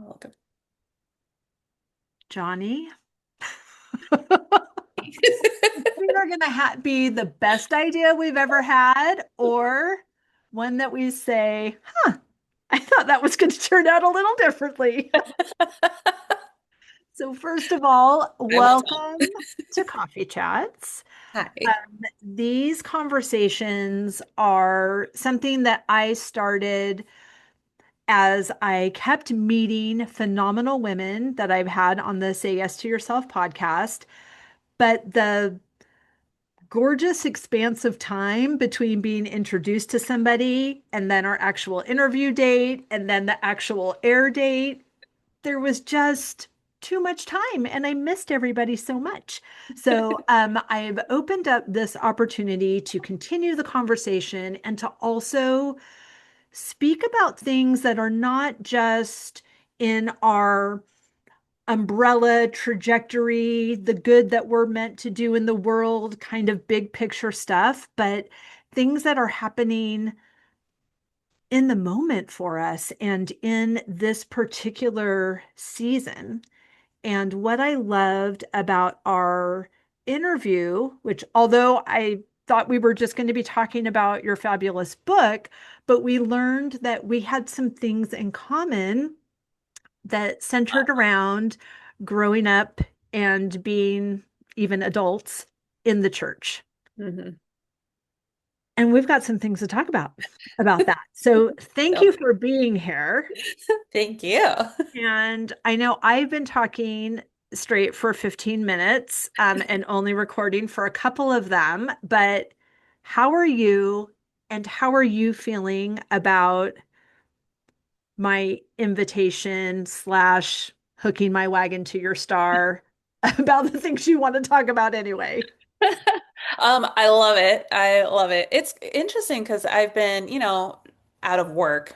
Welcome. Johnny, we are going to be the best idea we've ever had, or one that we say, huh, I thought that was going to turn out a little differently. So, first of all, I will tell. welcome to Coffee Chats. Hi. These conversations are something that I started as I kept meeting phenomenal women that I've had on the Say Yes to Yourself podcast. But the gorgeous expanse of time between being introduced to somebody and then our actual interview date and then the actual air date, there was just too much time and I missed everybody so much. So I've opened up this opportunity to continue the conversation and to also speak about things that are not just in our umbrella trajectory, the good that we're meant to do in the world, kind of big picture stuff, but things that are happening in the moment for us and in this particular season. And what I loved about our interview, which although I thought we were just going to be talking about your fabulous book, but we learned that we had some things in common that centered around growing up and being even adults in the church. Mhm. And we've got some things to talk about that. So thank So, you for being here. thank you. And I know I've been talking straight for 15 minutes and only recording for a couple of them, but how are you and how are you feeling about my invitation slash hooking my wagon to your star about the things you want to talk about anyway? I love it. I love it. It's interesting because I've been, out of work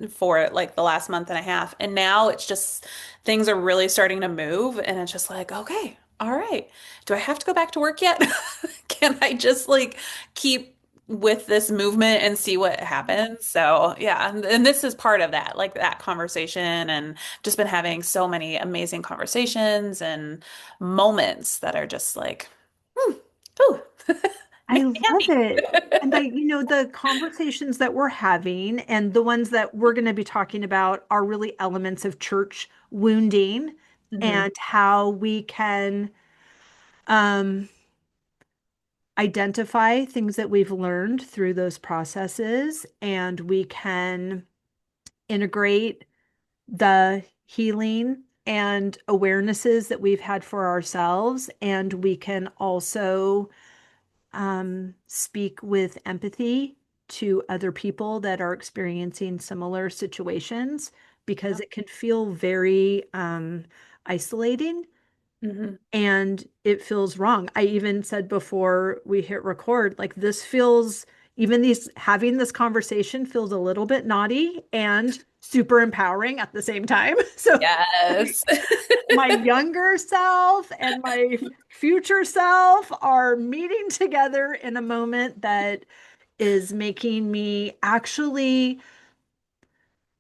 for like the last month and a half, and now it's just things are really starting to move, and it's just like, okay, all right. Do I have to go back to work yet? Can I just like keep with this movement and see what happens? So, yeah, and this is part of that, like that conversation, and just been having so many amazing conversations and moments that are just like, ooh, I make me love happy. it. And the conversations that we're having and the ones that we're going to be talking about are really elements of church wounding Hmm. and how we can um, identify things that we've learned through those processes, and we can integrate the healing and awarenesses that we've had for ourselves, and we can also speak with empathy to other people that are experiencing similar situations because Yeah. it can feel very isolating Hmm. and it feels wrong. I even said before we hit record, like this feels, even these having this conversation feels a little bit naughty and super empowering at the same time. So Yes. my younger self and my future self are meeting together in a moment that is making me actually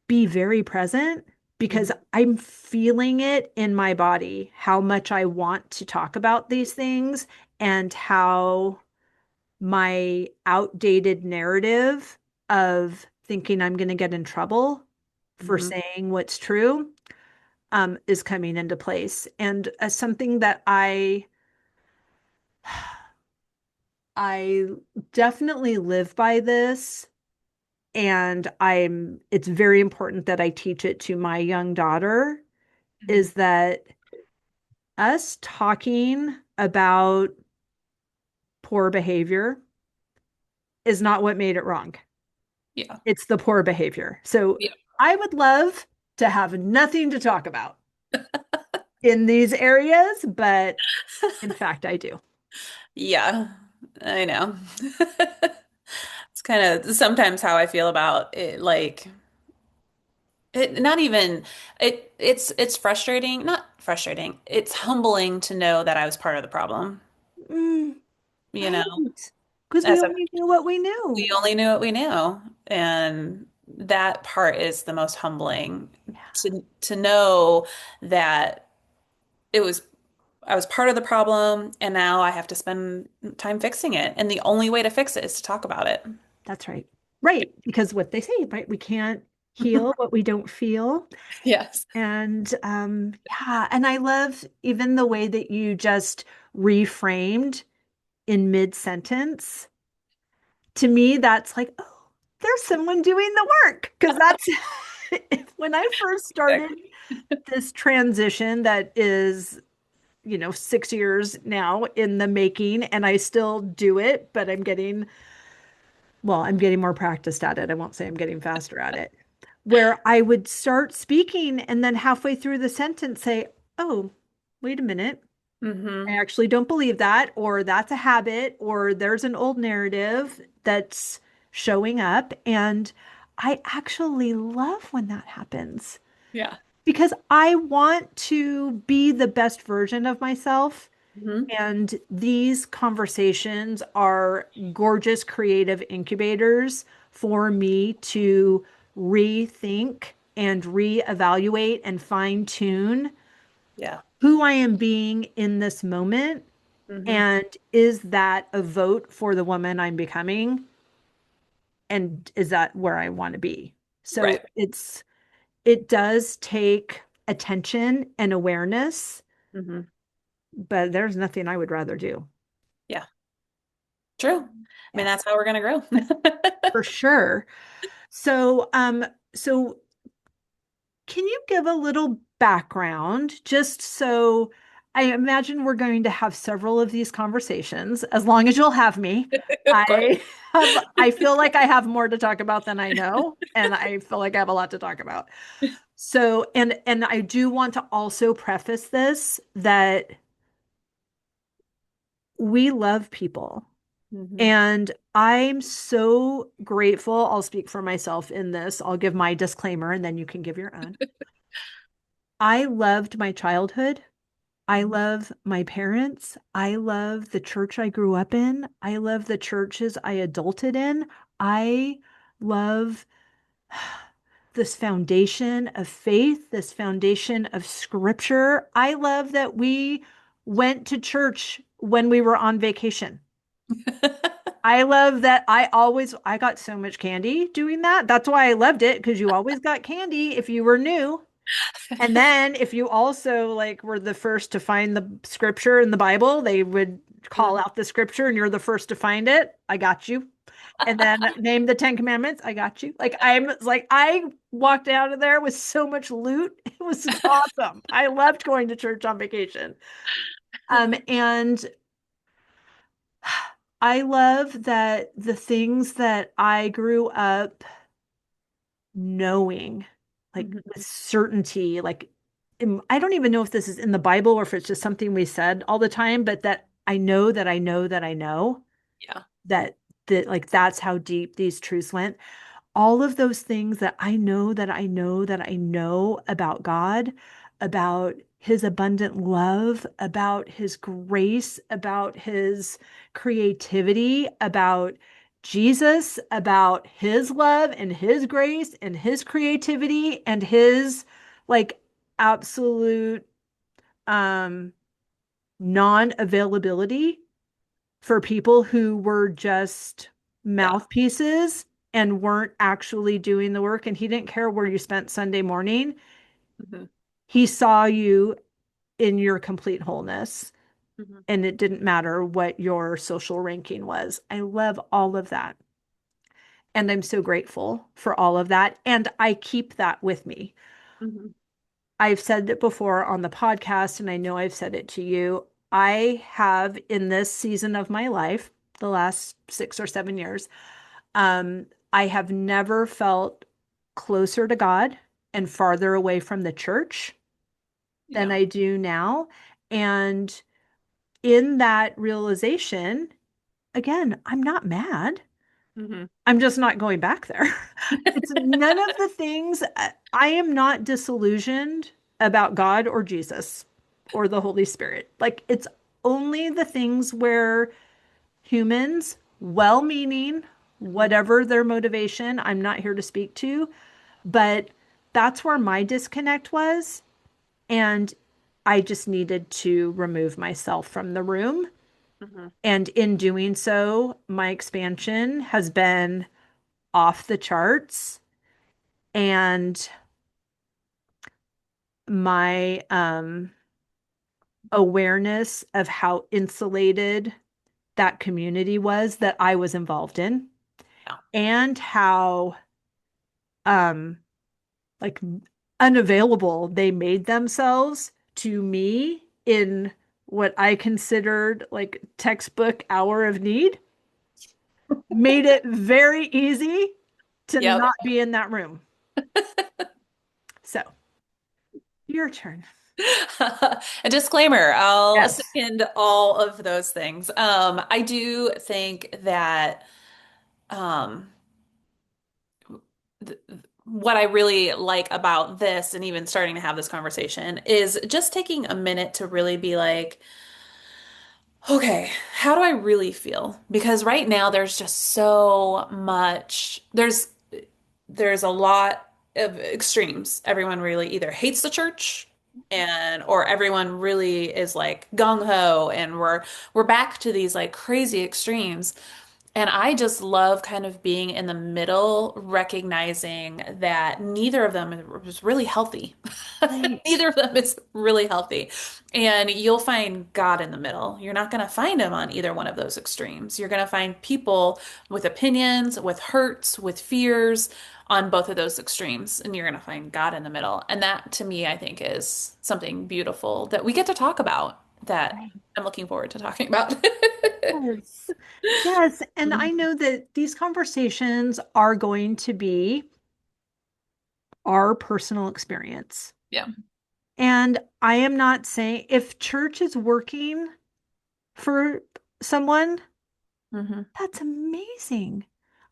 be very present because Mhm. I'm feeling it in my body how much I want to talk about these things and how my outdated narrative of thinking I'm going to get in trouble for Mhm. saying what's true is coming into place. And as something that I definitely live by this, and it's very important that I teach it to my young daughter, Mhm. is that us talking about poor behavior is not what made it wrong. Yeah. It's the poor behavior. So Yeah. I would love to have nothing to talk about in these areas, but in fact, I do. Yeah. I know. It's kind of sometimes how I feel about it, like it not even it's frustrating, not frustrating. It's humbling to know that I was part of the problem, Mm, you know, right. Because we as a only knew what we knew. we only knew what we knew. And that part is the most humbling to know that it was I was part of the problem and now I have to spend time fixing it. And the only way to fix it is to talk about it. That's right. Right. Because what they say, right? We can't heal what we don't feel. Yes. And yeah, and I love even the way that you just reframed in mid-sentence. To me, that's like, oh, there's someone doing the work. Because that's when I first started this transition that is, 6 years now in the making, and I still do it, but I'm getting more practiced at it. I won't say I'm getting faster at it. Where I would start speaking and then halfway through the sentence say, oh, wait a minute. I Hmm. actually don't believe that, or that's a habit, or there's an old narrative that's showing up. And I actually love when that happens Yeah. because I want to be the best version of myself. Hmm. And these conversations are gorgeous creative incubators for me to rethink and reevaluate and fine tune Yeah. who I am being in this moment. Hmm. And is that a vote for the woman I'm becoming? And is that where I want to be? So Right. it does take attention and awareness, Hmm. but there's nothing I would rather do. Yeah. True. I mean, Yeah, that's how we're going to grow. for sure. So can you give a little background just so I imagine we're going to have several of these conversations as long as you'll have me. Of course. I feel like I have more to talk about than I know, and I feel like I have a lot to talk about. So, and I do want to also preface this that we love people. Hmm. And I'm so grateful. I'll speak for myself in this. I'll give my disclaimer and then you can give your own. I loved my childhood. I love my parents. I love the church I grew up in. I love the churches I adulted in. I love this foundation of faith, this foundation of scripture. I love that we went to church when we were on vacation. I love that I got so much candy doing that. That's why I loved it because you always got candy if you were new. And then if you also like were the first to find the scripture in the Bible, they would call Mhm. out the scripture and you're the first to find it. I got you. And then name the Ten Commandments. I got you. I walked out of there with so much loot. It was awesome. I loved going to church on vacation. And I love that the things that I grew up knowing, like Mhm. with certainty, like I don't even know if this is in the Bible or if it's just something we said all the time, but that I know that I know that I know Yeah. that like that's how deep these truths went. All of those things that I know that I know that I know about God, about his abundant love, about his grace, about his creativity, about Jesus, about his love and his grace and his creativity and his like absolute um non-availability for people who were just Yeah. mouthpieces and weren't actually doing the work. And he didn't care where you spent Sunday morning. Mhm. He saw you in your complete wholeness. Mhm. And it didn't matter what your social ranking was. I love all of that. And I'm so grateful for all of that. And I keep that with me. Mhm. I've said it before on the podcast, and I know I've said it to you. I have in this season of my life, the last 6 or 7 years, I have never felt closer to God and farther away from the church than Yeah. I do now. And in that realization, again, I'm not mad. Mhm. I'm just not going back there. It's none of the things. I am not disillusioned about God or Jesus or the Holy Spirit. Like it's only the things where humans, well meaning, whatever their motivation, I'm not here to speak to, but that's where my disconnect was. And I just needed to remove myself from the room. Hmm. And in doing so, my expansion has been off the charts. And my awareness of how insulated that community was that I was involved in, Yeah. and how um like unavailable they made themselves to me in what I considered like textbook hour of need, made it very easy to Yep. not be in that room. So, your turn. A disclaimer, I'll Yes. second all of those things. I do think that um, th what I really like about this and even starting to have this conversation is just taking a minute to really be like, okay, how do I really feel? Because right now there's just so much, there's a lot of extremes. Everyone really either hates the church and or everyone really is like gung ho and we're back to these like crazy extremes. And I just love kind of being in the middle, recognizing that neither of them is really healthy. Right. Neither of them is really healthy. And you'll find God in the middle. You're not going to find him on either one of those extremes. You're going to find people with opinions, with hurts, with fears on both of those extremes. And you're going to find God in the middle. And that to me, I think is something beautiful that we get to talk about that Right. I'm looking forward to talking about. Yes. Yes. And I know that these conversations are going to be our personal experience. Yeah. And I am not saying if church is working for someone, Hmm. that's amazing.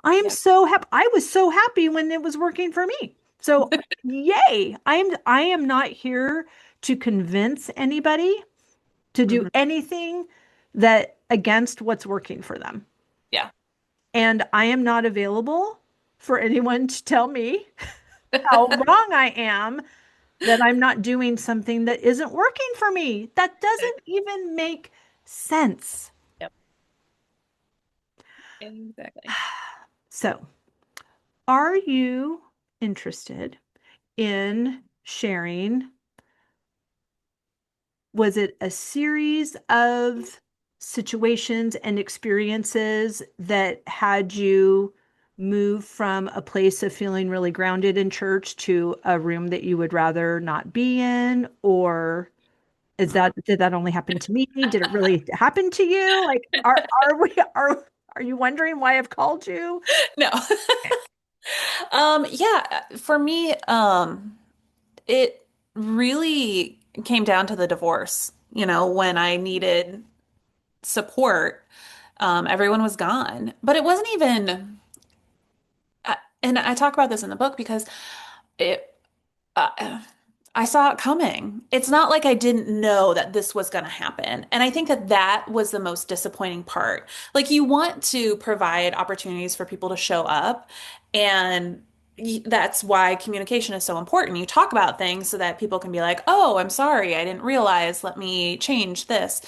I am Yeah. so happy. I was so happy when it was working for me. So, yay. I am not here to convince anybody to do Hmm. anything that against what's working for them. Yeah. And I am not available for anyone to tell me how wrong I am that I'm not doing something that isn't working for me. That doesn't even make sense. Yep. Exactly. So, are you interested in sharing? Was it a series of situations and experiences that had you move from a place of feeling really grounded in church to a room that you would rather not be in? Or did that only happen to me? Did it really happen to you? Like, are you wondering why I've called you? No. Yeah, for me, it really came down to the divorce. When I needed support, everyone was gone. But it wasn't even, and I talk about this in the book because it, uh, I saw it coming. It's not like I didn't know that this was going to happen. And I think that that was the most disappointing part. Like, you want to provide opportunities for people to show up, and that's why communication is so important. You talk about things so that people can be like, oh, I'm sorry, I didn't realize, let me change this.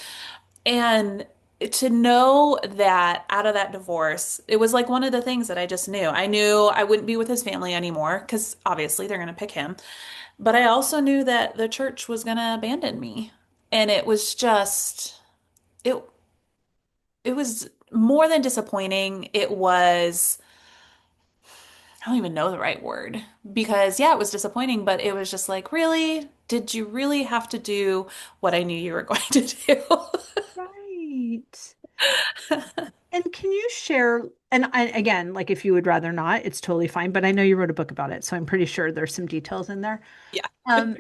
And to know that out of that divorce, it was like one of the things that I just knew. I knew I wouldn't be with his family anymore because obviously they're going to pick him. But I also knew that the church was going to abandon me. And it was just, it, it was more than disappointing. It was, I don't even know the right word because, yeah, it was disappointing, but it was just like, really? Did you really have to do what I knew you were going to do? Right. And can you share, and again, like if you would rather not, it's totally fine, but I know you wrote a book about it, so I'm pretty sure there's some details in there. Yeah. Um,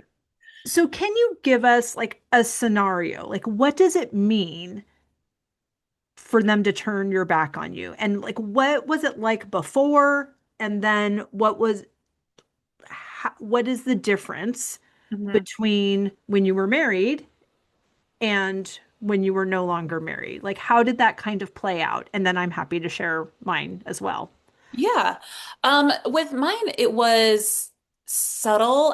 so can you give us like a scenario? Like what does it mean for them to turn your back on you? And like what was it like before? And then what is the difference Mhm. between when you were married and when you were no longer married? Like, how did that kind of play out? And then I'm happy to share mine as well. Yeah. With mine, it was subtle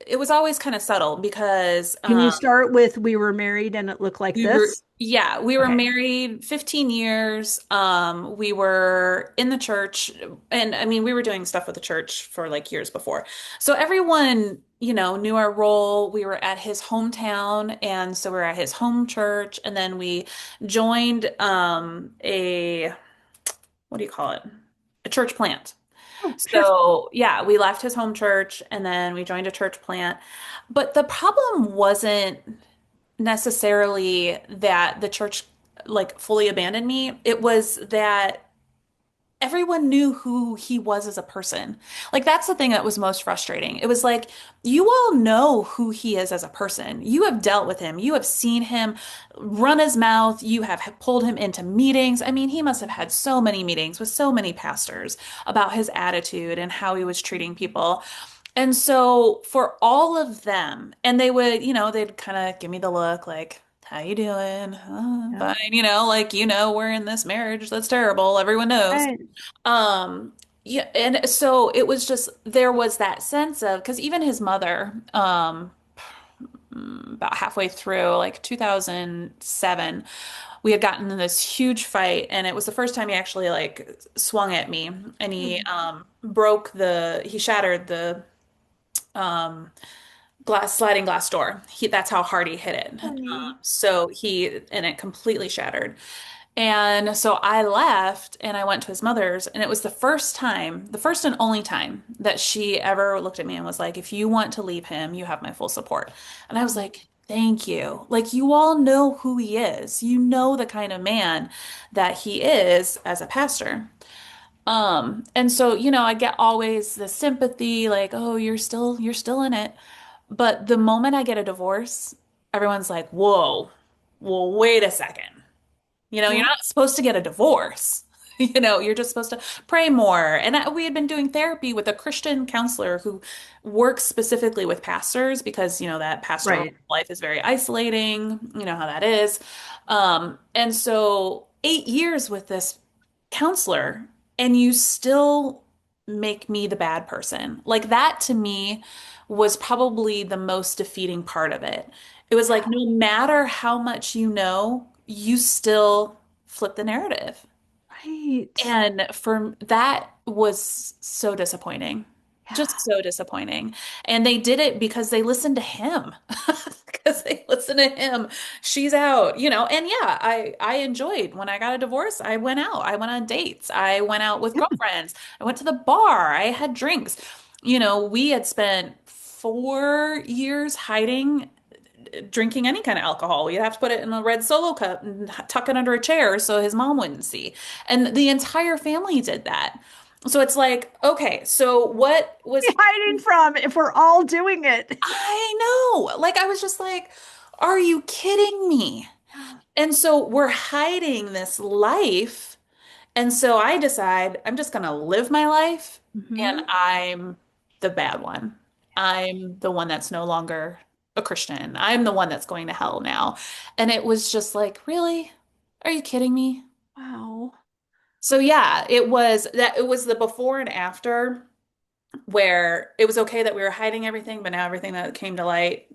it was always kind of subtle because Can you start with we were married and it looked like this? we were Okay. married 15 years. We were in the church, and I mean we were doing stuff with the church for like years before. So everyone, knew our role. We were at his hometown, and so we were at his home church, and then we joined a what do you call it? A church plant. Oh, sure. So, yeah, we left his home church and then we joined a church plant. But the problem wasn't necessarily that the church like fully abandoned me. It was that everyone knew who he was as a person. Like that's the thing that was most frustrating. It was like you all know who he is as a person. You have dealt with him. You have seen him run his mouth. You have pulled him into meetings. I mean, he must have had so many meetings with so many pastors about his attitude and how he was treating people. And so for all of them, and they would, they'd kind of give me the look like, how you doing? Yeah. Fine, like, we're in this marriage that's terrible. Everyone knows. Right. Um, yeah, and so it was just there was that sense of because even his mother, about halfway through, like 2007, we had gotten in this huge fight, and it was the first time he actually like swung at me, and he Mhm. he shattered the um sliding glass door. That's how hard he hit it. Funny. And it completely shattered. And so I left and I went to his mother's, and it was the first and only time that she ever looked at me and was like, if you want to leave him, you have my full support. And I was Oh, like, thank you. Like, you all know who he is. You know the kind of man that he is as a pastor. And so, I get always the sympathy, like, oh, you're still in it. But the moment I get a divorce, everyone's like, whoa, well, wait a second. You're well, not supposed to get a divorce. You're just supposed to pray more. And we had been doing therapy with a Christian counselor who works specifically with pastors because, that pastoral right. life is very isolating. You know how that is. And so 8 years with this counselor, and you still make me the bad person. Like that to me was probably the most defeating part of it. It was like no matter how much you know, you still flip the narrative. Right. And for that was so disappointing. Just Yeah. so disappointing. And they did it because they listened to him. Because they listened to him. She's out, and yeah, I enjoyed when I got a divorce. I went out. I went on dates. I went out with Yeah. girlfriends. I went to the bar. I had drinks. We had spent 4 years hiding drinking any kind of alcohol. We'd have to put it in a red Solo cup and tuck it under a chair so his mom wouldn't see. And the entire family did that. So it's like, okay, so what was Be he? hiding from if we're all doing it. I know. Like, I was just like, are you kidding me? Yeah. And so we're hiding this life. And so I decide I'm just going to live my life, and Hmm. I'm the bad one. I'm the one that's no longer a Christian. I'm the one that's going to hell now. And it was just like, really? Are you kidding me? Wow. So yeah, it was the before and after where it was okay that we were hiding everything, but now everything that came to light,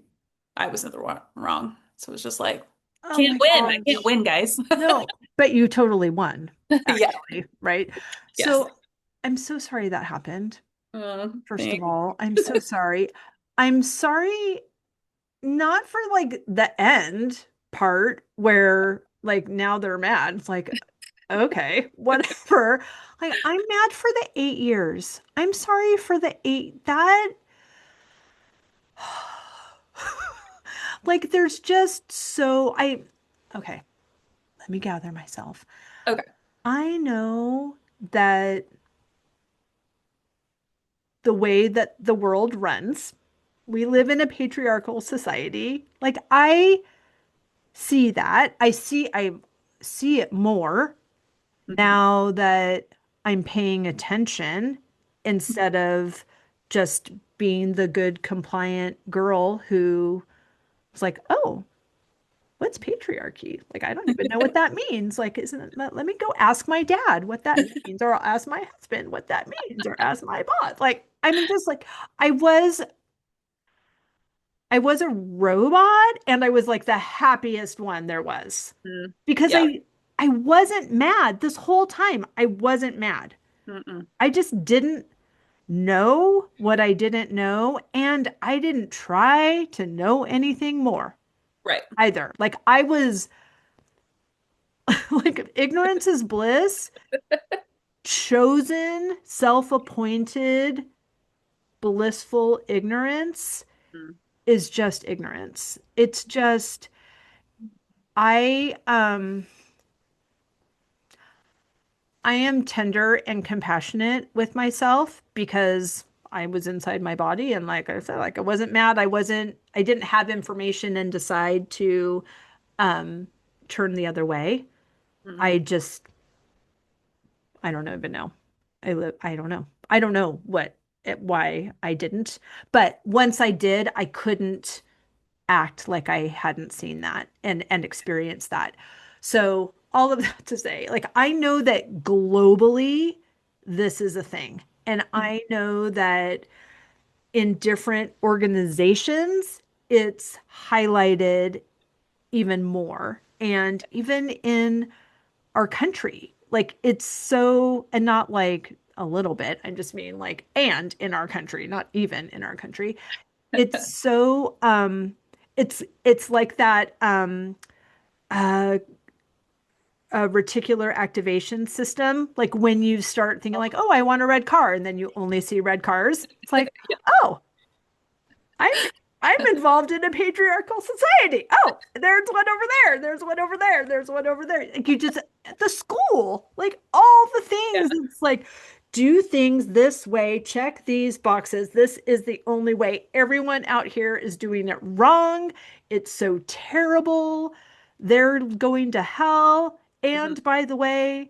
I was in the wrong. So it was just like, Oh can't my win. I can't gosh. win, guys. No, but you totally won, Yeah. actually, right? Yes. So I'm so sorry that happened. First of Thanks. all, I'm so sorry. I'm sorry not for like the end part where like now they're mad. It's like, okay, whatever. Like I'm mad for the 8 years. I'm sorry for the eight that like there's just so I okay, let me gather myself. Okay. I know that the way that the world runs, we live in a patriarchal society. Like I see that. I see it more Mhm. now that I'm paying attention instead of just being the good compliant girl who was like, "Oh, what's patriarchy? Like, I don't even know what that means. Like, isn't it, let me go ask my dad what that means, or I'll ask my husband what that means, or ask my boss. Like, I mean, just like I was, I was a robot and I was like the happiest one there was Mm. because Yeah. I wasn't mad this whole time. I wasn't mad. Mm-mm. I just didn't know what I didn't know, and I didn't try to know anything more Right. either. Like I was like ignorance is bliss, chosen, self-appointed, blissful ignorance Mm. is just ignorance. It's just I I am tender and compassionate with myself because I was inside my body and like I said, like I wasn't mad. I didn't have information and decide to um turn the other way. I Mm-hmm. just I don't even know. I don't know. I don't know why I didn't. But once I did, I couldn't act like I hadn't seen that and experienced that. So all of that to say, like I know that globally this is a thing. And I know that in different organizations it's highlighted even more. And even in our country, like it's so, and not like a little bit, I just mean like, and in our country, not even in our country, it's so it's like that uh reticular activation system. Like when you start thinking like, oh, I want a red car, and then you only see red cars. It's like, Yeah. oh, I'm I'm involved in a patriarchal society. Oh, there's one over there. There's one over there. There's one over there. Like you just at the school, like all the Yeah. things. It's like do things this way, check these boxes. This is the only way. Everyone out here is doing it wrong. It's so terrible. They're going to hell. Hmm. And by the way,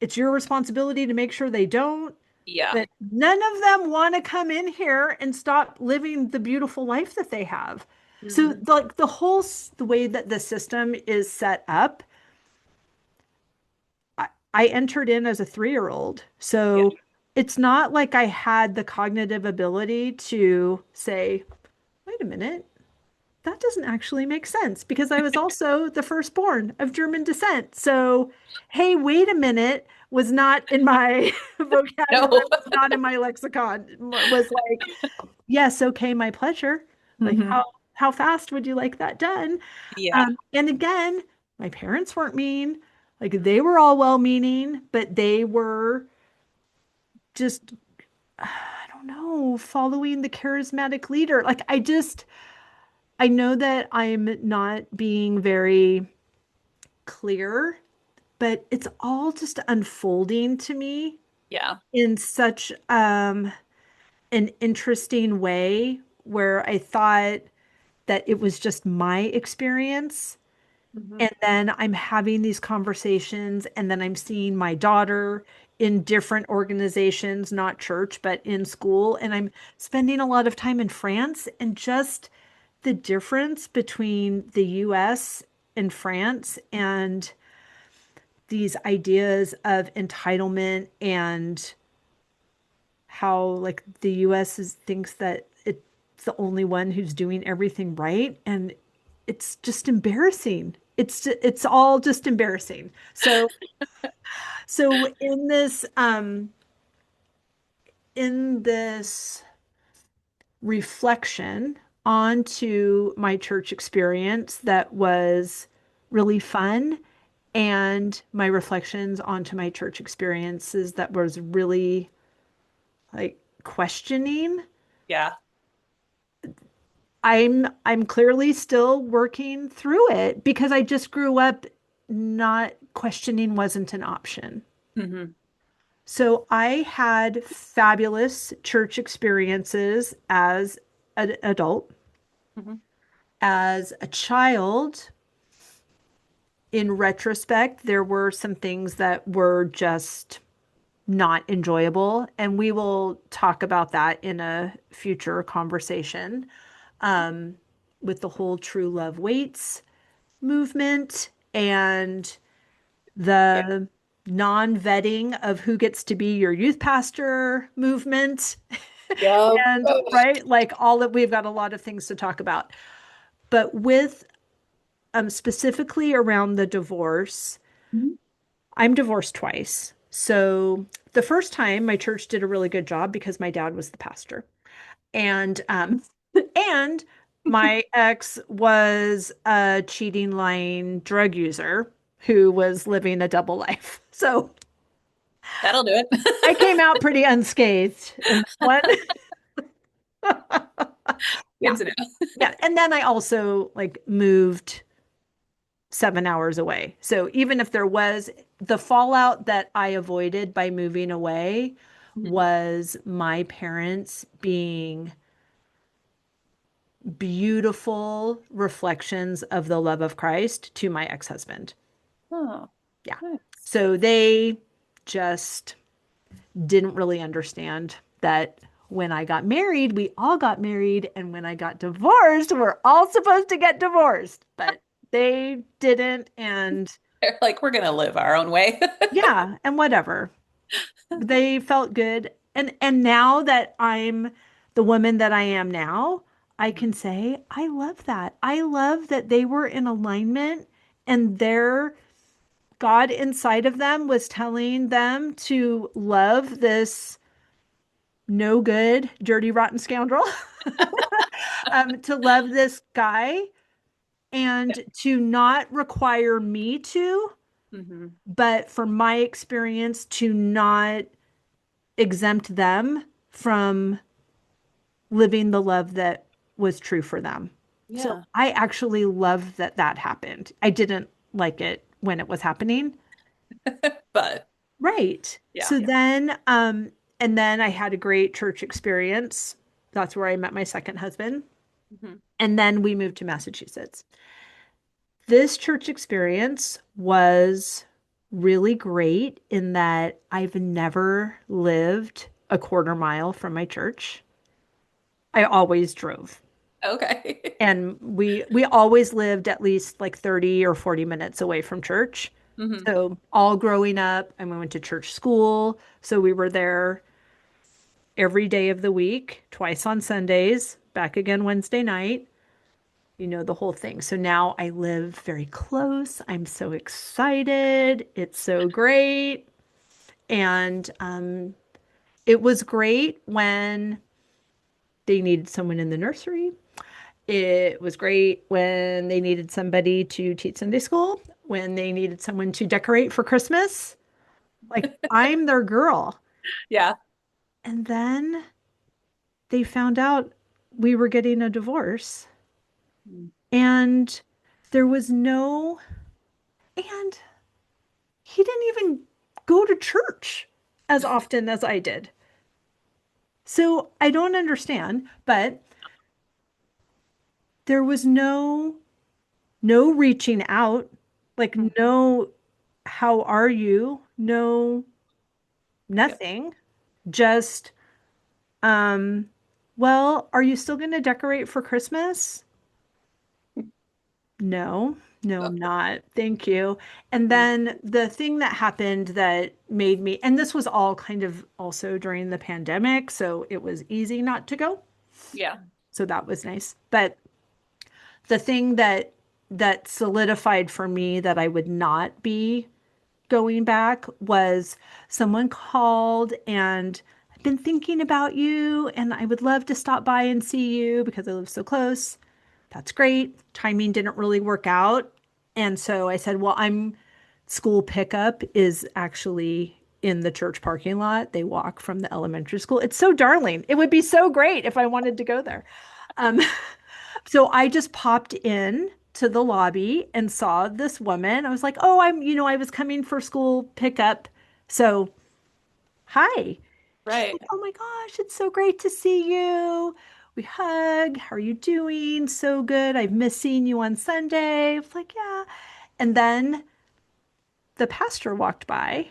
it's your responsibility to make sure they don't. Yeah. But none of them want to come in here and stop living the beautiful life that they have. So Hmm. like the way that the system is set up, I entered in as a 3-year-old. Yeah. So it's not like I had the cognitive ability to say, wait a minute, that doesn't actually make sense because I was also the firstborn of German descent. So, hey, wait a minute was not in my vocabulary, No. was not in my lexicon. Was like, yes, okay, my pleasure. Like, Hmm. how fast would you like that done? Yeah. And again, my parents weren't mean. Like they were all well-meaning, but they were just, I don't know, following the charismatic leader. Like I know that I'm not being very clear, but it's all just unfolding to me Yeah. in such an interesting way where I thought that it was just my experience. Hmm. And then I'm having these conversations, and then I'm seeing my daughter in different organizations, not church, but in school. And I'm spending a lot of time in France, and just the difference between the US and France and these ideas of entitlement and how like the US thinks that it's the only one who's doing everything right. And it's just embarrassing. It's all just embarrassing. So in this reflection onto my church experience that was really fun, and my reflections onto my church experiences that was really like questioning. Yeah. I'm clearly still working through it because I just grew up not questioning wasn't an option. Hmm. So I had fabulous church experiences as an adult. Hmm. As a child, in retrospect, there were some things that were just not enjoyable, and we will talk about that in a future conversation. with the whole True Love Waits movement and Yeah. the non-vetting of who gets to be your youth pastor movement. Yep. And right, like all that we've got a lot of things to talk about. But with specifically around the divorce, Mhm. I'm divorced twice. So the first time my church did a really good job because my dad was the pastor. And and my ex was a cheating, lying drug user who was living a double life. So That'll do I came it. out pretty unscathed in that one. Yeah. Good to know. Yeah. And then I also like moved 7 hours away. So even if there was the fallout that I avoided by moving away Mhm. was my parents being beautiful reflections of the love of Christ to my ex-husband. Oh, Yeah. nice. So they just didn't really understand that when I got married, we all got married, and when I got divorced, we're all supposed to get divorced. But they didn't, and They're like, we're gonna live our own way. yeah, and whatever. They felt good. And now that I'm the woman that I am now, I can say I love that. I love that they were in alignment and their God inside of them was telling them to love this no good, dirty, rotten scoundrel, to love this guy Yeah. and to not require me to, Hmm. but for my experience, to not exempt them from living the love that was true for them. So Yeah. I actually love that that happened. I didn't like it when it was happening. But Right. yeah. So then, and then I had a great church experience. That's where I met my second husband. Hmm. And then we moved to Massachusetts. This church experience was really great in that I've never lived a quarter mile from my church. I always drove. Okay. And we always lived at least like 30 or 40 minutes away from church. Hmm. So all growing up, and we went to church school. So we were there every day of the week, twice on Sundays, back again Wednesday night, the whole thing. So now I live very close. I'm so excited. It's so great. And it was great when they needed someone in the nursery. It was great when they needed somebody to teach Sunday school, when they needed someone to decorate for Christmas. Like, I'm their girl. Yeah. And then they found out we were getting a divorce, Mm. and there was no, and he didn't even go to church as often as I did. So I don't understand, but there was no reaching out, like Mhm. no, how are you? No, Yep. nothing. Just, um, well, are you still going to decorate for Christmas? No, no, I'm not. Thank you. And Mhm. then the thing that happened that made me, and this was all kind of also during the pandemic, so it was easy not to go. Yeah. So that was nice. But the thing that solidified for me that I would not be going back was someone called and I've been thinking about you and I would love to stop by and see you because I live so close. That's great. Timing didn't really work out. And so I said, well, I'm school pickup is actually in the church parking lot. They walk from the elementary school. It's so darling. It would be so great if I wanted to go there. Um, so I just popped in to the lobby and saw this woman. I was like, oh, I was coming for school pickup. So, hi. She's Right. like, oh my gosh, it's so great to see you. We hug. How are you doing? So good. I've missed seeing you on Sunday. I was like, yeah. And then the pastor walked by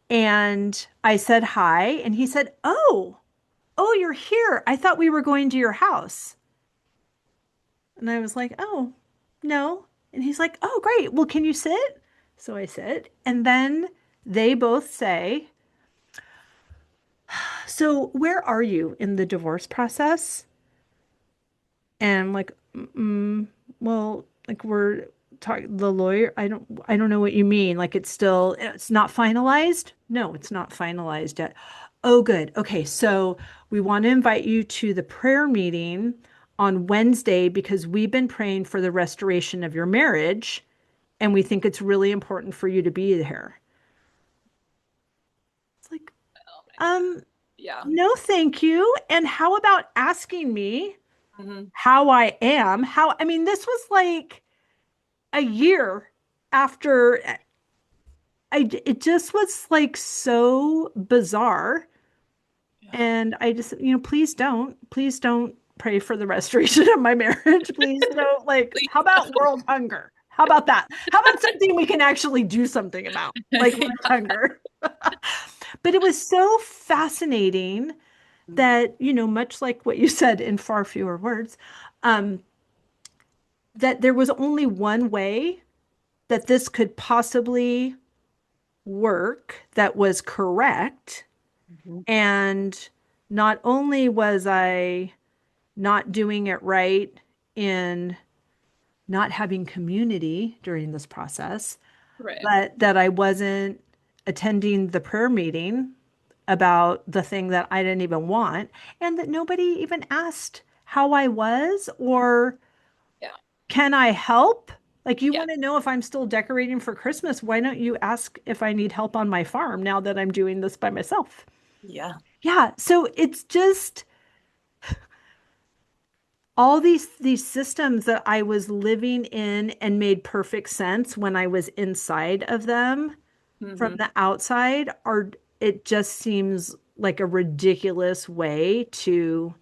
and I said hi. And he said, oh, you're here. I thought we were going to your house. And I was like, oh, no. And he's like, oh, great. Well, can you sit? So I sit. And then they both say, so where are you in the divorce process? And I'm like, well, like we're talking the lawyer. I don't know what you mean. Like it's not finalized. No, it's not finalized yet. Oh, good. Okay, so we want to invite you to the prayer meeting on Wednesday because we've been praying for the restoration of your marriage, and we think it's really important for you to be there. It's like, Oh my God. um, Yeah. no, thank you. And how about asking me Hmm. how I am? I mean, this was like a year after it just was like so bizarre. Yeah. And I just, please don't pray for the restoration of my marriage. Please don't, like, Please how about world hunger? How about that? How about something we can actually do something about, like world don't. hunger? But it was so fascinating that, much like what you said in far fewer words, um, that there was only one way that this could possibly work that was correct. Mhm. And not only was I not doing it right in not having community during this process, Right. but that I wasn't attending the prayer meeting about the thing that I didn't even want, and that nobody even asked how I was or Yeah. can I help? Like, you Yeah. want to know if I'm still decorating for Christmas? Why don't you ask if I need help on my farm now that I'm doing this by myself? Yeah. Yeah, so it's just all these systems that I was living in and made perfect sense when I was inside of them from Hmm. the outside are it just seems like a ridiculous way to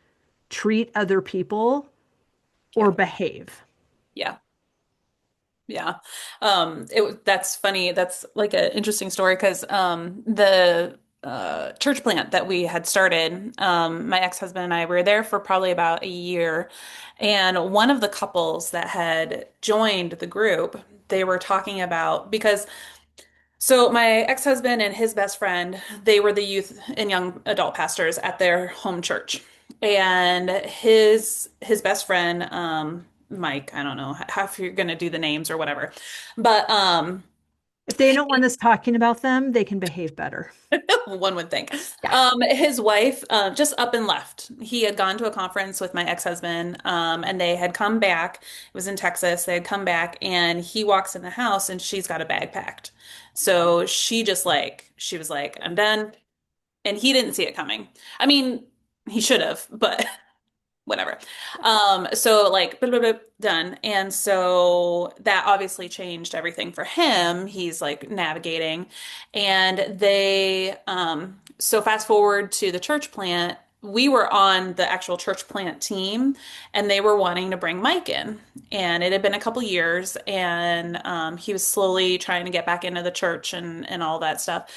treat other people or Yeah. behave. Yeah. Yeah. That's funny. That's like an interesting story because the church plant that we had started, my ex-husband and I were there for probably about a year. And one of the couples that had joined the group, they were talking about because so my ex-husband and his best friend, they were the youth and young adult pastors at their home church. And his best friend, Mike, I don't know how if you're gonna do the names or whatever, but If they don't want us talking about them, they can behave better. one would think. Yeah. His wife just up and left. He had gone to a conference with my ex-husband, and they had come back. It was in Texas. They had come back, and he walks in the house, and she's got a bag packed. So she was like, "I'm done," and he didn't see it coming. I mean, he should have, but whatever. So like blah, blah, blah, done. And so that obviously changed everything for him. He's like navigating. And so fast forward to the church plant, we were on the actual church plant team and they were wanting to bring Mike in. And it had been a couple years and he was slowly trying to get back into the church and all that stuff.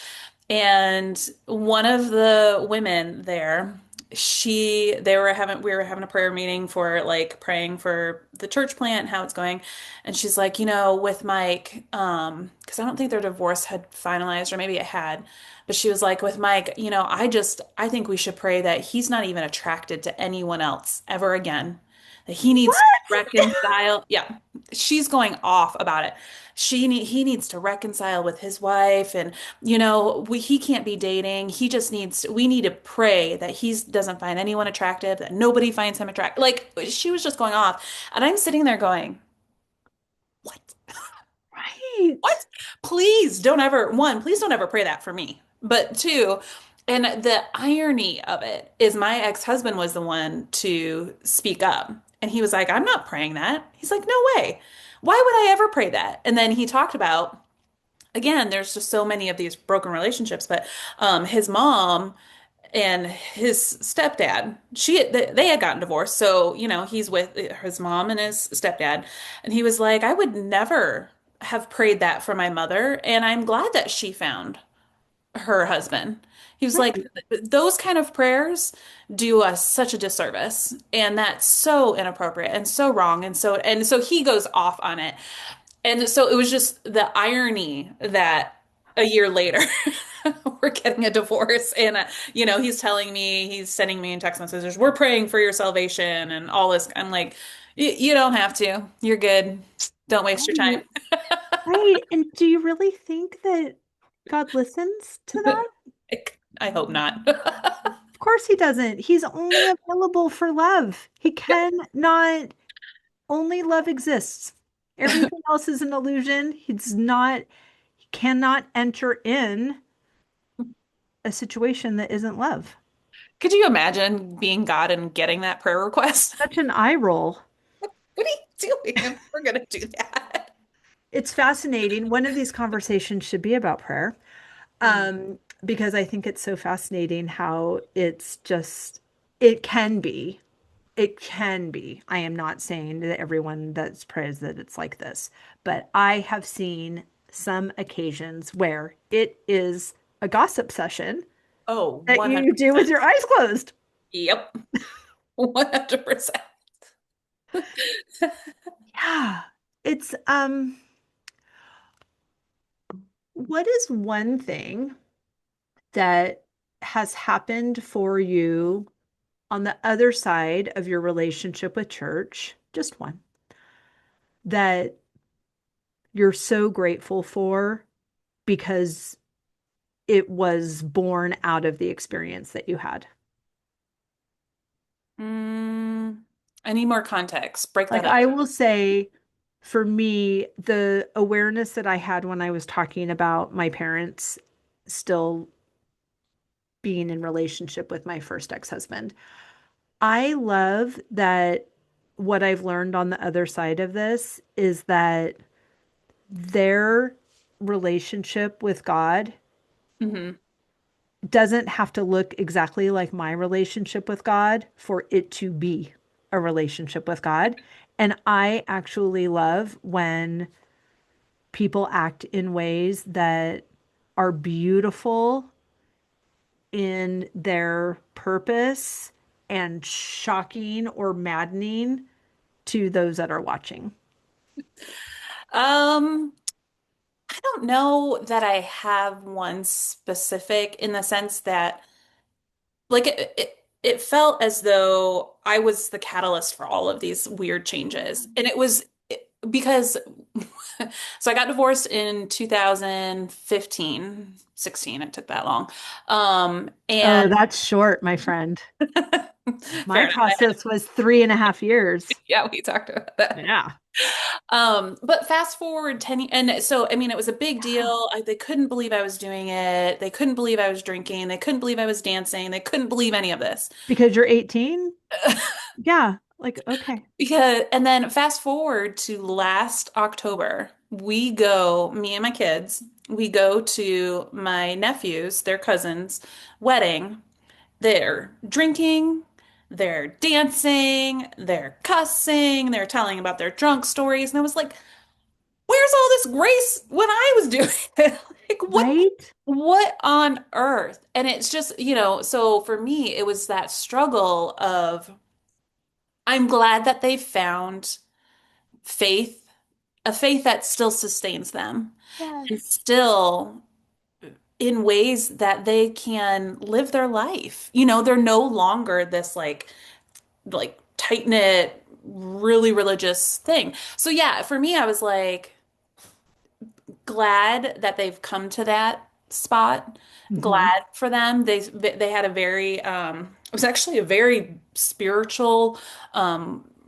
And one of the women there, we were having a prayer meeting for like praying for the church plant, how it's going. And she's like, with Mike, because I don't think their divorce had finalized, or maybe it had, but she was like, with Mike, I think we should pray that he's not even attracted to anyone else ever again. That he needs to What? reconcile. Yeah, she's going off about it. He needs to reconcile with his wife and he can't be dating. We need to pray that he doesn't find anyone attractive, that nobody finds him attractive. Like she was just going off. And I'm sitting there going, what? Right. What? Please don't ever pray that for me. But two, and the irony of it is my ex-husband was the one to speak up. And he was like, I'm not praying that. He's like, no way. Why would I ever pray that? And then he talked about again, there's just so many of these broken relationships, but his mom and his stepdad, they had gotten divorced. So, he's with his mom and his stepdad. And he was like, I would never have prayed that for my mother. And I'm glad that she found her husband. He was like, Right. those kind of prayers do us such a disservice, and that's so inappropriate and so wrong. And so he goes off on it. And so it was just the irony that a year later we're getting a divorce and he's telling me, he's sending me in text messages, we're praying for your salvation and all this. I'm like, you don't have to. You're good. Don't waste your Right. time. Right. And do you really think that God listens to that? I hope not. Of course he doesn't. He's only available for love. He cannot, only love exists. Everything else is an illusion. He cannot enter in a situation that isn't love. Could you imagine being God and getting that prayer request? Such an eye roll. What are you doing? We're gonna do that. It's fascinating. One of these conversations should be about prayer, Mm. because I think it's so fascinating how it's just, it can be. It can be. I am not saying that everyone that prays that it's like this, but I have seen some occasions where it is a gossip session Oh, that you do with 100%. your eyes closed. Yep. 100%. Yeah. It's what is one thing that has happened for you on the other side of your relationship with church, just one, that you're so grateful for because it was born out of the experience that you had? Mm, I need more context. Break Like, that up. I will say, for me, the awareness that I had when I was talking about my parents still being in relationship with my first ex-husband, I love that what I've learned on the other side of this is that their relationship with God Hmm. doesn't have to look exactly like my relationship with God for it to be a relationship with God. And I actually love when people act in ways that are beautiful in their purpose and shocking or maddening to those that are watching. Um, I don't know that I have one specific in the sense that like it felt as though I was the catalyst for all of these weird changes. And it was because so I got divorced in 2015, 16. It took that long. Oh, And that's short, my friend. My fair enough. process was 3.5 years. Yeah, we talked about that. Yeah. But fast forward 10 and so I mean it was a big Yeah. deal. They couldn't believe I was doing it. They couldn't believe I was drinking. They couldn't believe I was dancing. They couldn't believe any of this. Because you're 18? Yeah. Like, okay. Because and then fast forward to last October, me and my kids, we go to my nephew's, their cousin's wedding. They're drinking, they're dancing, they're cussing, they're telling about their drunk stories. And I was like, where's all this grace when I was doing it? Like Right? what on earth? And it's just, so for me, it was that struggle of I'm glad that they found faith, a faith that still sustains them and Yes. still in ways that they can live their life. They're no longer this like tight-knit, really religious thing. So yeah, for me, I was like glad that they've come to that spot. Hmm. Glad for them. They had a very it was actually a very spiritual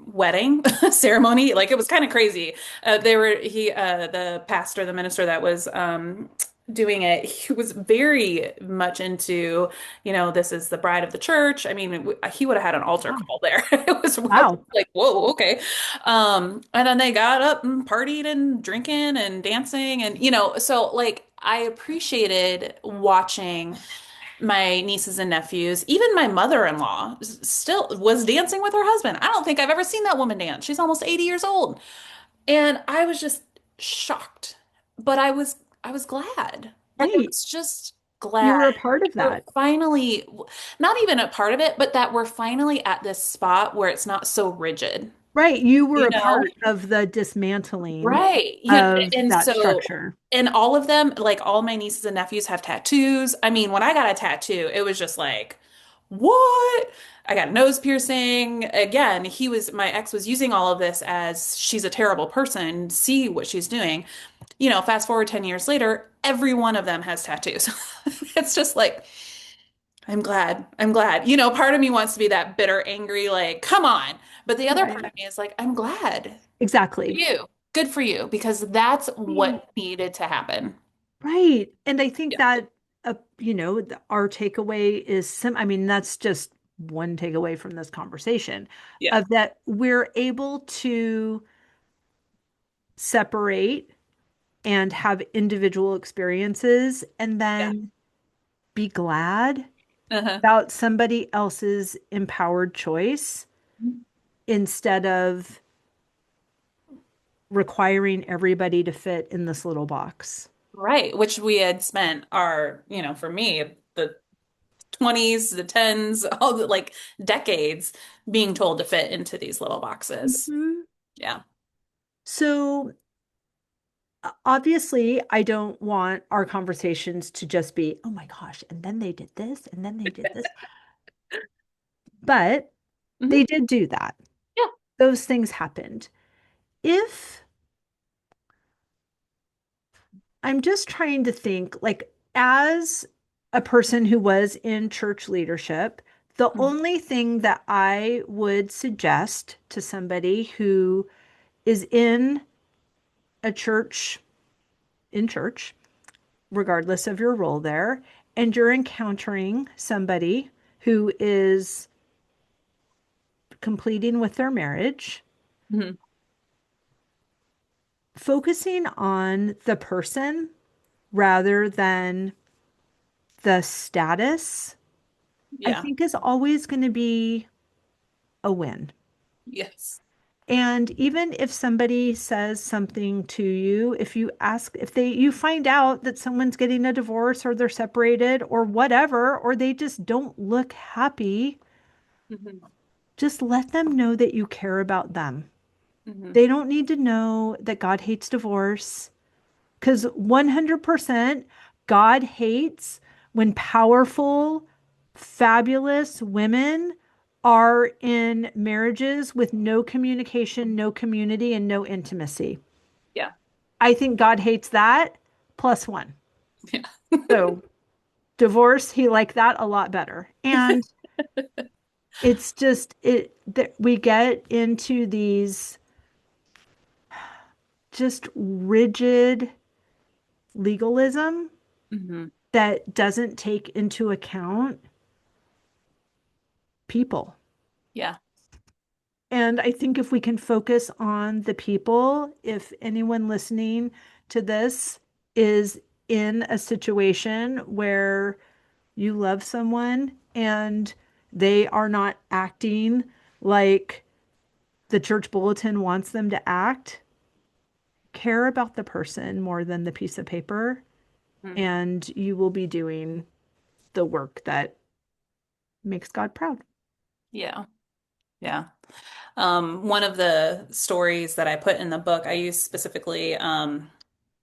wedding ceremony. Like it was kind of crazy. They were he the pastor, the minister that was doing it, he was very much into, this is the bride of the church. I mean, he would have had an altar Wow. call there. I was Wow. like, whoa, okay. And then they got up and partied and drinking and dancing and so like I appreciated watching my nieces and nephews, even my mother-in-law still was dancing with her husband. I don't think I've ever seen that woman dance. She's almost 80 years old. And I was just shocked. But I was glad. Like I Right. was just You glad were a part of we're that. finally, not even a part of it, but that we're finally at this spot where it's not so rigid, Right. You were you a know? part of the dismantling Right. Yeah. of And that so, structure. and all of them, like all my nieces and nephews have tattoos. I mean, when I got a tattoo, it was just like, what? I got a nose piercing. Again, my ex was using all of this as she's a terrible person. See what she's doing. Fast forward 10 years later, every one of them has tattoos. It's just like, I'm glad. I'm glad. Part of me wants to be that bitter, angry, like, come on. But the other part Right. of me is like, I'm glad for Exactly. you. Good for you, because that's Right. what needed to happen. Right. And I think Yeah. that, our takeaway is I mean, that's just one takeaway from this conversation Yeah. of that we're able to separate and have individual experiences and Yeah. then be glad Uh-huh. about somebody else's empowered choice instead of requiring everybody to fit in this little box. Right. Which we had spent for me, the 20s, the 10s, all the like decades being told to fit into these little boxes. Mhm. Yeah. So obviously, I don't want our conversations to just be, oh my gosh, and then they did this, and then they did this. But Hmm. they did do that. Yeah. Those things happened. If I'm just trying to think, like, as a person who was in church leadership, the Mhm. only thing that I would suggest to somebody who is a church, in church, regardless of your role there, and you're encountering somebody who is completing with their marriage, Mhm. focusing on the person rather than the status, I Yeah. think is always going to be a win. Yes. And even if somebody says something to you, if you find out that someone's getting a divorce or they're separated or whatever, or they just don't look happy, Hmm. just let them know that you care about them. Hmm. They don't need to know that God hates divorce because 100% God hates when powerful, fabulous women are in marriages with no communication, no community, and no intimacy. Yeah. I think God hates that plus one. Yeah. So divorce, he liked that a lot better. And it's just it that we get into these just rigid legalism Hmm. that doesn't take into account people. Yeah. And I think if we can focus on the people, if anyone listening to this is in a situation where you love someone and they are not acting like the church bulletin wants them to act, care about the person more than the piece of paper, Mhm. and you will be doing the work that makes God proud. Yeah. Yeah. One of the stories that I put in the book, I used specifically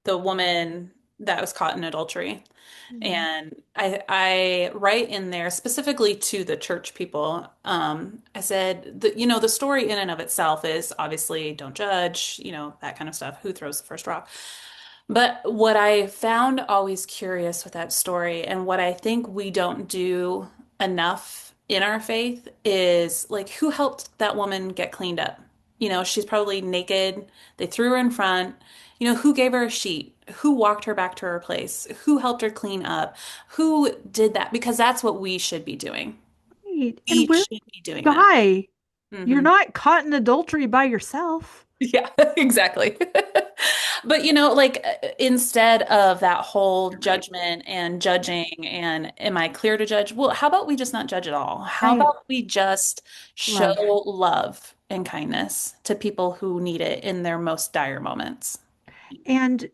the woman that was caught in adultery. Mhm. And I write in there specifically to the church people. I said the story in and of itself is obviously don't judge, that kind of stuff. Who throws the first rock? But what I found always curious with that story, and what I think we don't do enough in our faith, is like who helped that woman get cleaned up? She's probably naked. They threw her in front. Who gave her a sheet? Who walked her back to her place? Who helped her clean up? Who did that? Because that's what we should be doing. Right. And We we're should be doing that. guy. You're Hmm. not caught in adultery by yourself. Yeah, exactly. But like instead of that whole You're right. judgment and judging and am I clear to judge? Well, how about we just not judge at all? How Right. about we just show Love. love and kindness to people who need it in their most dire moments? And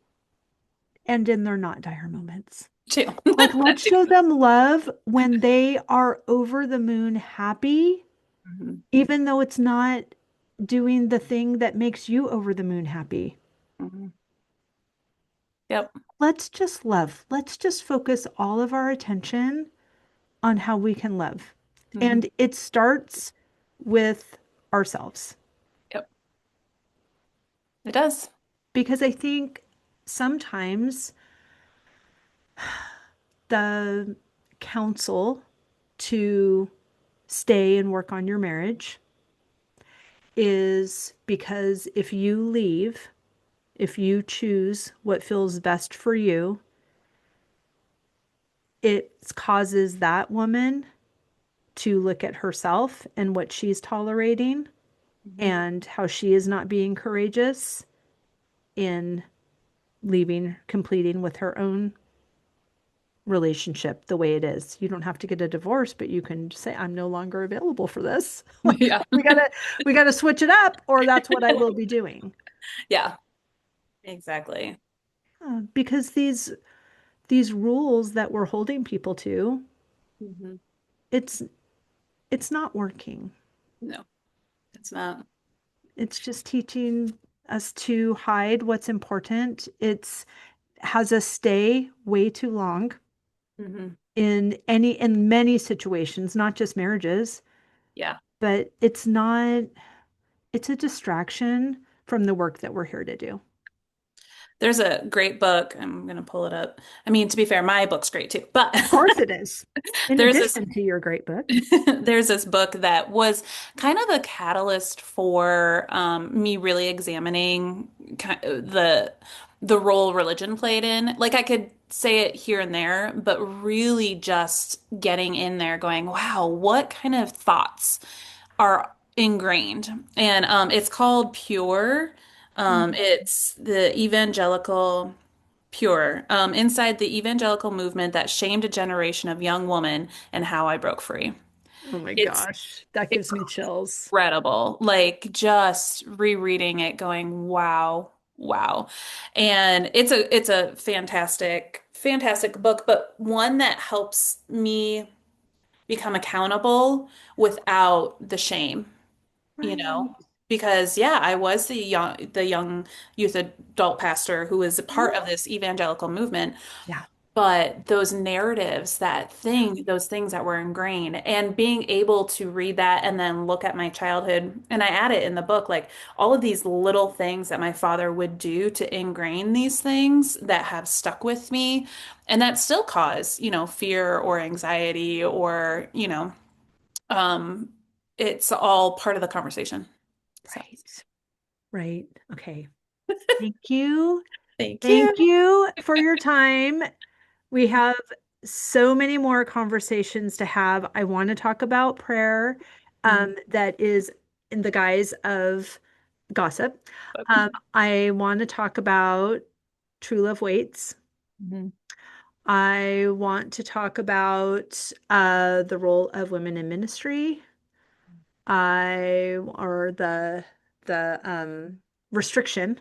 in their not dire moments. too. Like, That let's too. show them love when they are over the moon happy, Mhm. even though it's not doing the thing that makes you over the moon happy. Mhm. Yep. Let's just love. Let's just focus all of our attention on how we can love. Mhm. And it starts with ourselves. Yep. It does. Because I think sometimes the counsel to stay and work on your marriage is because if you leave, if you choose what feels best for you, it causes that woman to look at herself and what she's tolerating Mhm. and how she is not being courageous in leaving, completing with her own relationship the way it is. You don't have to get a divorce, but you can say, I'm no longer available for this. Like Yeah. we gotta switch it up, or that's what I will be doing. Yeah. Exactly. Because these rules that we're holding people to, Mhm. it's it's not working. No, it's not. It's just teaching us to hide what's important. It's has us stay way too long Hmm. in many situations, not just marriages, Yeah. but it's a distraction from the work that we're here to do. There's a great book. I'm going to pull it up. I mean, to be fair, my book's great too, but Of course it is. In there's this addition to your great book. there's this book that was kind of the catalyst for me really examining the role religion played in. Like I could say it here and there, but really just getting in there, going, "Wow, what kind of thoughts are ingrained?" And it's called Pure. It's the evangelical. Pure, inside the evangelical movement that shamed a generation of young women and how I broke free. Oh my It's gosh, that gives me chills. incredible. Like just rereading it, going, wow, wow. And it's a fantastic, fantastic book, but one that helps me become accountable without the shame, you Right. know? Because yeah, I was the young youth adult pastor who was a part of this evangelical movement. Yeah. But those narratives, those things that were ingrained, and being able to read that and then look at my childhood, and I add it in the book, like all of these little things that my father would do to ingrain these things that have stuck with me, and that still cause, fear or anxiety or, um, it's all part of the conversation. So Right. Right. Okay. Thank you. thank you. Thank you for your time. We have so many more conversations to have. I want to talk about prayer, Mhm. that is in the guise of gossip. I want to talk about True Love Waits. Mhm. I want to talk about the role of women in ministry. Or the restriction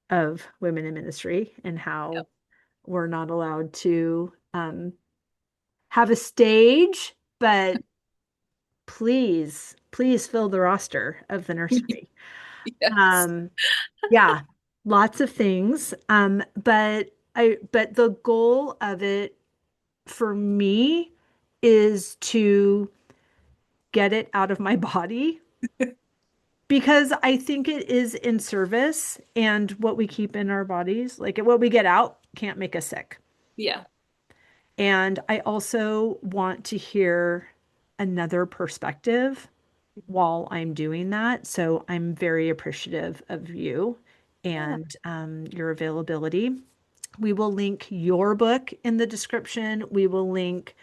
of women in ministry and Yep. how we're not allowed to have a stage, but please fill the roster of the nursery. Yes. Um, yeah, lots of things. But the goal of it for me is to get it out of my body because I think it is in service and what we keep in our bodies, like what we get out, can't make us sick. Yeah. And I also want to hear another perspective while I'm doing that. So I'm very appreciative of you Yeah. and your availability. We will link your book in the description. We will link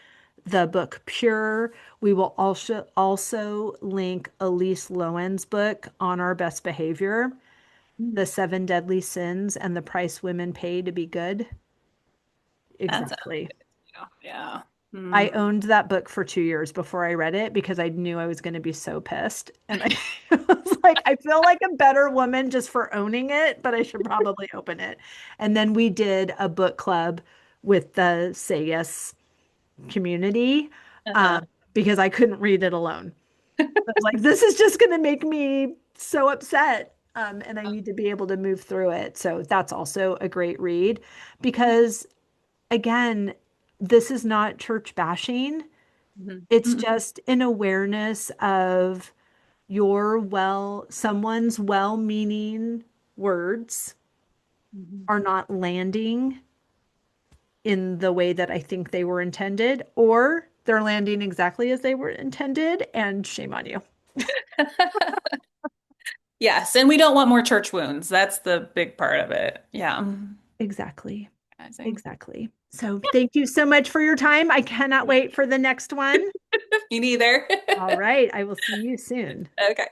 the book Pure. We will also link Elise Lowen's book on our best behavior, The Mm. Seven Deadly Sins and the Price Women Pay to Be Good. That sounds Exactly. good. Yeah. I Mm. owned that book for 2 years before I read it because I knew I was going to be so pissed. And I was like, I feel like a better woman just for owning it, but I should probably open it. And then we did a book club with the Say Yes community, Uh-huh. um, because I couldn't read it alone. I was like, this is just going to make me so upset. And I need to be able to move through it. So that's also a great read because, again, this is not church bashing. Mhm. It's Mhm. just an awareness of someone's well-meaning words Mhm. are not landing in the way that I think they were intended, or they're landing exactly as they were intended, and shame on you. Yes, and we don't want more church wounds. That's the big part of it. Yeah. Exactly. Amazing. Exactly. So thank you so much for your time. I cannot wait for the next one. Me neither. All right. I will see you soon. Okay.